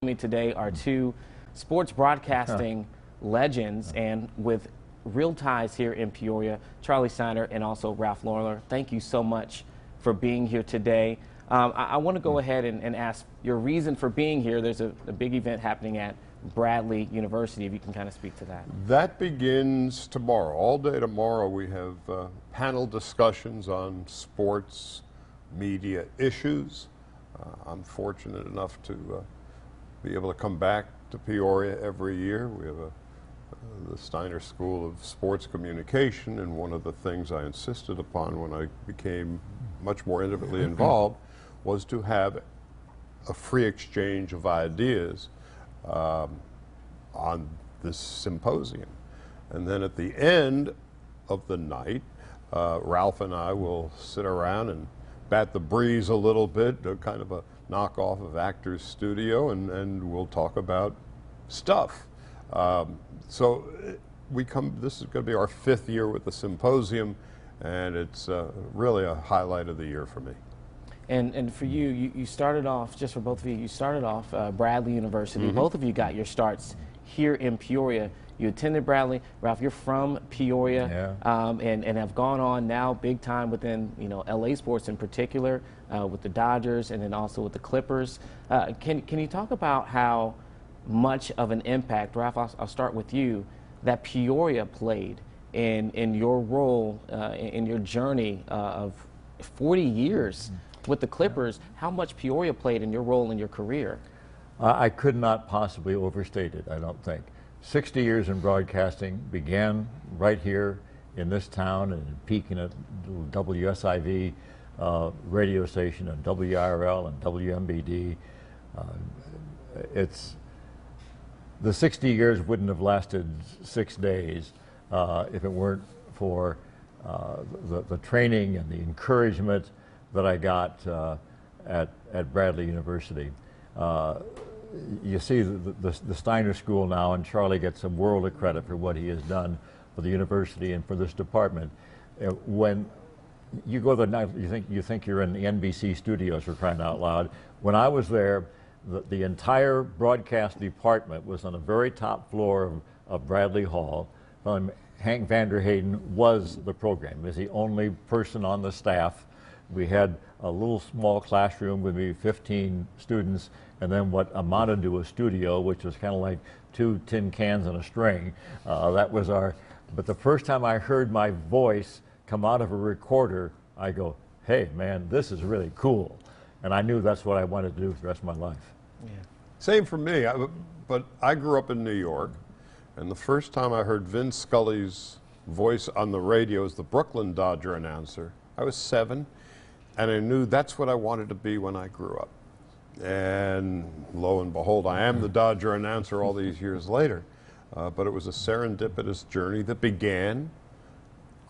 Me today are two sports broadcasting legends and with real ties here in Peoria, Charlie Steiner and also Ralph Lawler. Thank you so much for being here today. I want to go ahead and ask your reason for being here. There's a big event happening at Bradley University, if you can kind of speak to that. That begins tomorrow. All day tomorrow we have panel discussions on sports, media issues. I'm fortunate enough to be able to come back to Peoria every year. We have the Steiner School of Sports Communication, and one of the things I insisted upon when I became much more intimately involved was to have a free exchange of ideas on this symposium. And then at the end of the night, Ralph and I will sit around and bat the breeze a little bit, kind of a knockoff of Actors Studio, and we'll talk about stuff. So this is going to be our 5th year with the symposium, and it's really a highlight of the year for me. And for you started off, just for both of you, you started off Bradley University. Mm-hmm. Both of you got your starts here in Peoria. You attended Bradley. Ralph, you're from Peoria, and have gone on now big time within LA sports in particular, with the Dodgers and then also with the Clippers. Can you talk about how much of an impact, Ralph, I'll start with you, that Peoria played in your role, in your journey of 40 years with the Clippers, how much Peoria played in your role in your career? I could not possibly overstate it, I don't think. 60 years in broadcasting began right here in this town and peaking at WSIV radio station and WIRL and WMBD. The 60 years wouldn't have lasted 6 days if it weren't for the training and the encouragement that I got at Bradley University. You see the Steiner School now, and Charlie gets a world of credit for what he has done for the university and for this department. When you go there, you think you're in the NBC studios, for crying out loud. When I was there, the entire broadcast department was on the very top floor of Bradley Hall. Hank Vander Hayden was the program. He was the only person on the staff. We had a little small classroom with maybe 15 students, and then what amounted to a studio, which was kind of like 2 tin cans and a string. That was but the first time I heard my voice come out of a recorder, I go, hey man, this is really cool. And I knew that's what I wanted to do for the rest of my life. Yeah. Same for me, but I grew up in New York, and the first time I heard Vin Scully's voice on the radio as the Brooklyn Dodger announcer, I was 7. And I knew that's what I wanted to be when I grew up. And lo and behold, I am the Dodger announcer all these years later. But it was a serendipitous journey that began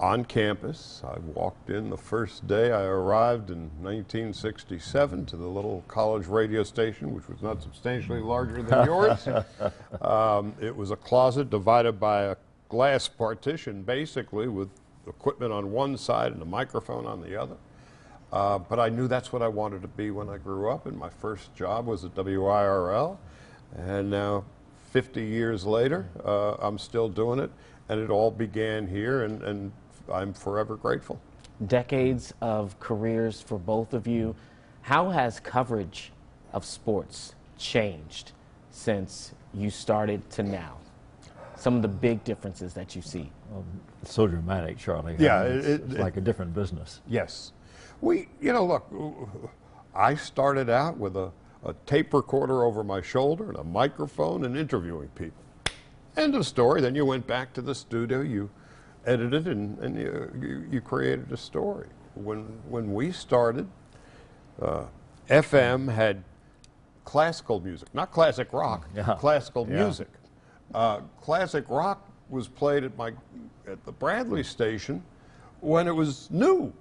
on campus. I walked in the first day I arrived in 1967 to the little college radio station, which was not substantially larger than yours. It was a closet divided by a glass partition, basically, with equipment on one side and a microphone on the other. But I knew that's what I wanted to be when I grew up, and my first job was at WIRL, and now 50 years later, I'm still doing it, and it all began here, and I'm forever grateful. Decades of careers for both of you. How has coverage of sports changed since you started to now? Some of the big differences that you see. It's so dramatic, Charlie. Yeah, I mean, it's like a different business. Yes. Look, I started out with a tape recorder over my shoulder and a microphone and interviewing people. End of story. Then you went back to the studio, you edited, and you created a story. When we started, FM had classical music, not classic rock, classical music. Classic rock was played at the Bradley station when it was new.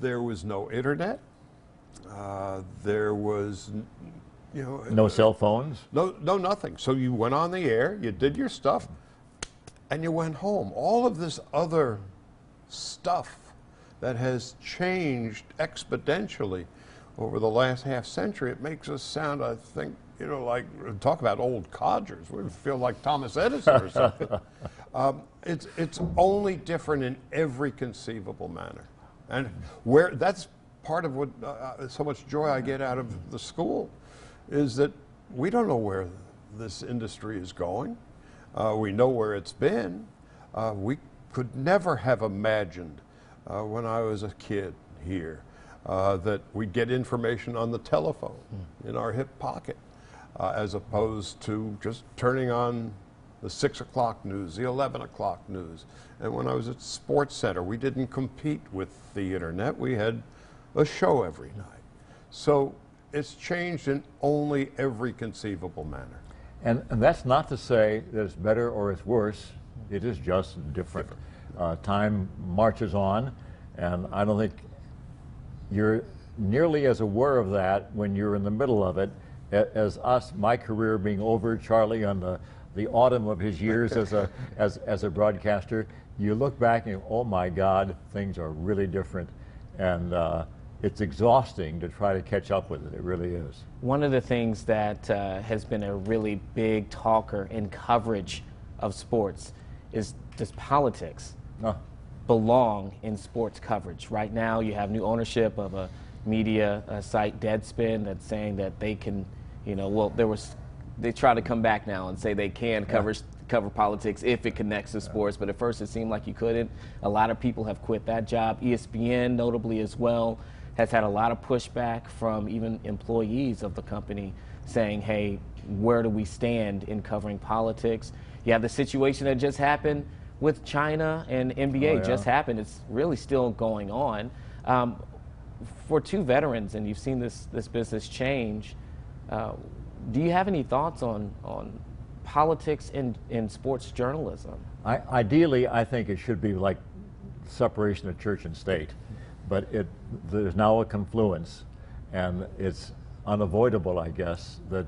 There was no internet. There was, no cell phones. No, nothing. So you went on the air, you did your stuff, and you went home. All of this other stuff that has changed exponentially over the last half century. It makes us sound, I think, you know, like, talk about old codgers. We feel like Thomas Edison or something. It's only different in every conceivable manner. And that's part of what so much joy I get out of the school, is that we don't know where this industry is going. We know where it's been. We could never have imagined when I was a kid here that we'd get information on the telephone in our hip pocket, as opposed to just turning on the 6 o'clock news, the 11 o'clock news. And when I was at Sports Center, we didn't compete with the internet. We had a show every night. So it's changed in only every conceivable manner. And that's not to say that it's better or it's worse. It is just different. Time marches on, and I don't think you're nearly as aware of that when you're in the middle of it as us, my career being over, Charlie on the autumn of his years as a broadcaster. You look back and, oh my God, things are really different. And it's exhausting to try to catch up with it. It really is. One of the things that has been a really big talker in coverage of sports is, does politics belong in sports coverage? Right now you have new ownership of a media site, Deadspin, that's saying that they can, you know, well, they try to come back now and say they can cover politics if it connects to sports, but at first it seemed like you couldn't. A lot of people have quit that job. ESPN, notably as well, has had a lot of pushback from even employees of the company saying, hey, where do we stand in covering politics? You have the situation that just happened with China and NBA just happened. It's really still going on. For two veterans, and you've seen this business change, do you have any thoughts on politics in sports journalism? Ideally, I think it should be like separation of church and state, but there's now a confluence, and it's unavoidable, I guess, that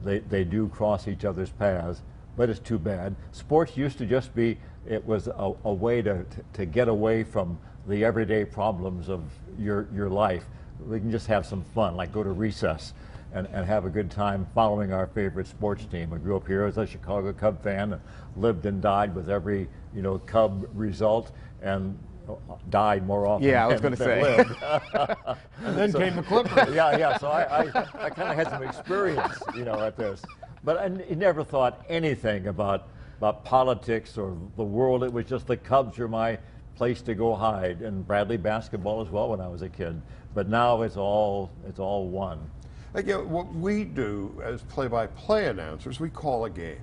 they do cross each other's paths, but it's too bad. Sports used to just be, it was a way to get away from the everyday problems of your life. We can just have some fun, like go to recess and have a good time following our favorite sports team. I grew up here as a Chicago Cub fan, lived and died with every Cub result, and died more often. Yeah, I was going to say. And then came the Clippers. Yeah. So I kind of had some experience, at this. But I never thought anything about politics or the world. It was just the Cubs are my place to go hide, and Bradley basketball as well when I was a kid. But now it's all one. Again, what we do as play-by-play announcers, we call a game,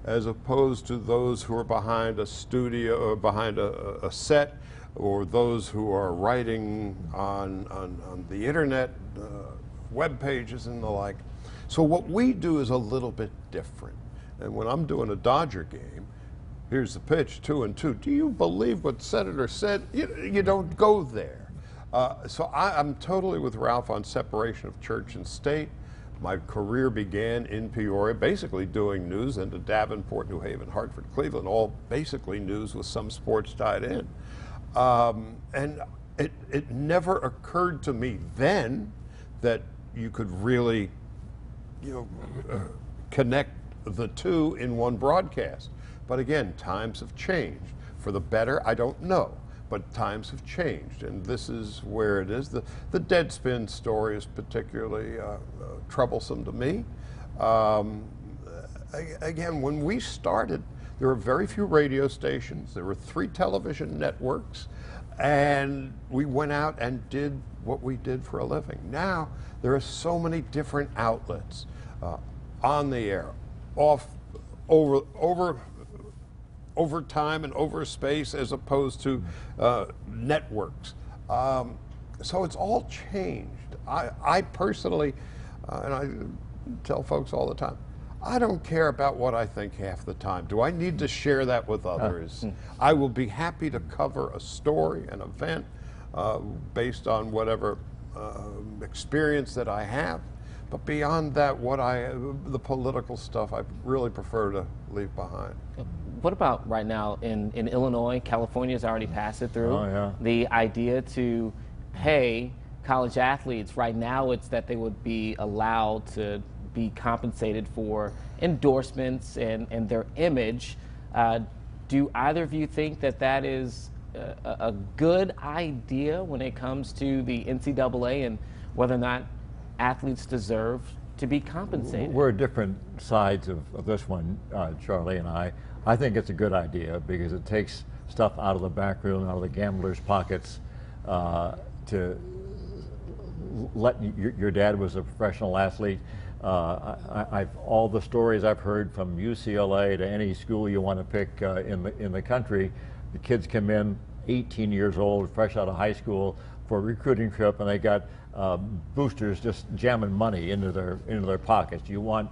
as opposed to those who are behind a studio or behind a set, or those who are writing on the internet, web pages and the like. So what we do is a little bit different. And when I'm doing a Dodger game, here's the pitch, 2-2. Do you believe what Senator said? You don't go there. So I'm totally with Ralph on separation of church and state. My career began in Peoria, basically doing news, and to Davenport, New Haven, Hartford, Cleveland, all basically news with some sports tied in. And it never occurred to me then that you could really, connect the two in one broadcast. But again, times have changed. For the better, I don't know. But times have changed, and this is where it is. The Deadspin story is particularly troublesome to me. Again, when we started, there were very few radio stations. There were 3 television networks, and we went out and did what we did for a living. Now, there are so many different outlets, on the air, off, over time and over space, as opposed to networks. So it's all changed. I personally, and I tell folks all the time, I don't care about what I think half the time. Do I need to share that with others? I will be happy to cover a story, an event, based on whatever experience that I have. But beyond that, the political stuff, I really prefer to leave behind. What about right now in Illinois? California's already passed it through. Oh, yeah. The idea to pay college athletes, right now it's that they would be allowed to be compensated for endorsements and their image. Do either of you think that that is a good idea when it comes to the NCAA and whether or not athletes deserve to be compensated? We're different sides of this one, Charlie and I. I think it's a good idea because it takes stuff out of the back room, out of the gamblers' pockets, to let your dad was a professional athlete. All the stories I've heard from UCLA to any school you want to pick in the country, the kids come in 18 years old, fresh out of high school for a recruiting trip, and they got boosters just jamming money into their pockets. You want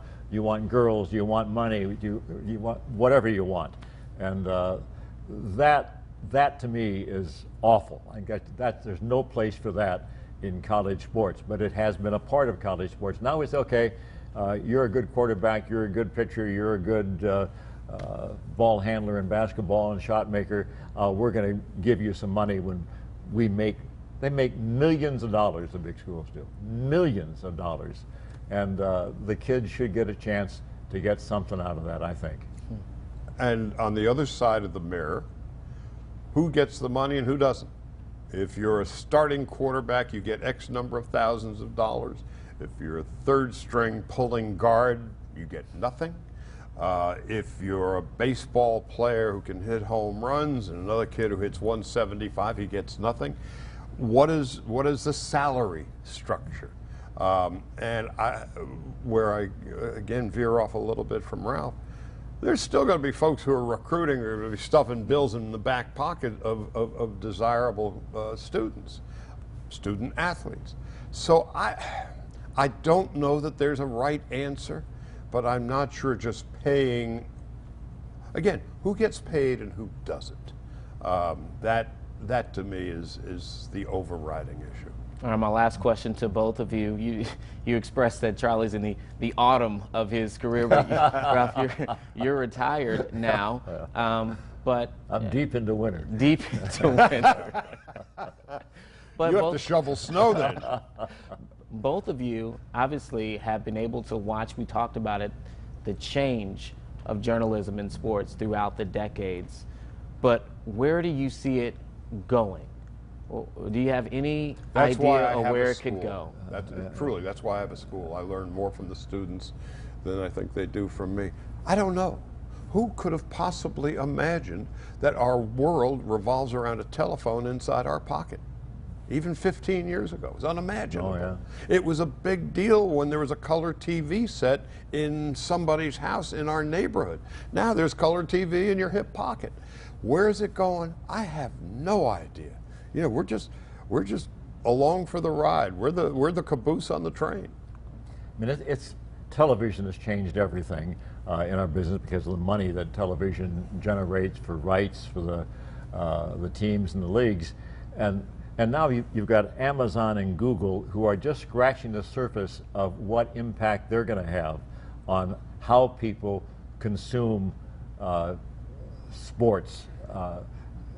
girls, you want money, you want whatever you want, and that to me is awful. I think there's no place for that in college sports, but it has been a part of college sports. Now it's okay, you're a good quarterback, you're a good pitcher, you're a good ball handler in basketball and shot maker. We're going to give you some money when they make millions of dollars, the big schools do, millions of dollars. And the kids should get a chance to get something out of that, I think. And on the other side of the mirror, who gets the money and who doesn't? If you're a starting quarterback, you get X number of thousands of dollars. If you're a third string pulling guard, you get nothing. If you're a baseball player who can hit home runs and another kid who hits 175, he gets nothing. What is the salary structure? And where I again veer off a little bit from Ralph, there's still going to be folks who are recruiting or going to be stuffing bills in the back pocket of desirable student athletes. So I don't know that there's a right answer, but I'm not sure just paying, again, who gets paid and who doesn't. That to me is the overriding issue. All right, my last question to both of you. You expressed that Charlie's in the autumn of his career, but Ralph, you're retired now. But I'm deep into winter. Deep into winter. But you have to shovel snow then. Both of you obviously have been able to watch, we talked about it, the change of journalism in sports throughout the decades. But where do you see it going? Do you have any idea of where it could go? Truly, that's why I have a school. I learn more from the students than I think they do from me. I don't know. Who could have possibly imagined that our world revolves around a telephone inside our pocket? Even 15 years ago, it was unimaginable. Oh, yeah. It was a big deal when there was a color TV set in somebody's house in our neighborhood. Now there's color TV in your hip pocket. Where is it going? I have no idea. You know, we're just along for the ride. We're the caboose on the train. I mean, television has changed everything in our business because of the money that television generates for rights for the teams and the leagues, and now you've got Amazon and Google who are just scratching the surface of what impact they're going to have on how people consume sports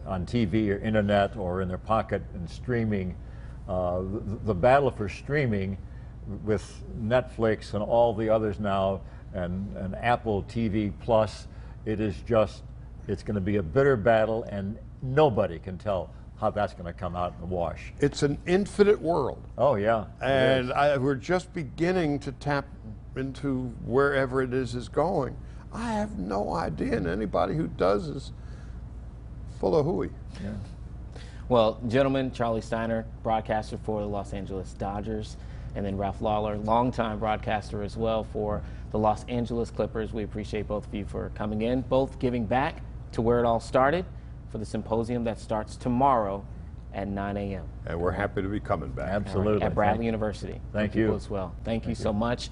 on TV or internet or in their pocket and streaming. The battle for streaming with Netflix and all the others now and Apple TV Plus, it's going to be a bitter battle, and nobody can tell how that's going to come out in the wash. It's an infinite world. Oh yeah. And we're just beginning to tap into wherever it is going. I have no idea, and anybody who does is full of hooey. Yeah. Well, gentlemen, Charlie Steiner, broadcaster for the Los Angeles Dodgers, and then Ralph Lawler, longtime broadcaster as well for the Los Angeles Clippers. We appreciate both of you for coming in, both giving back to where it all started for the symposium that starts tomorrow at 9 a.m. And we're happy to be coming back. Absolutely. At Bradley University. Thank you as well. Thank you so much.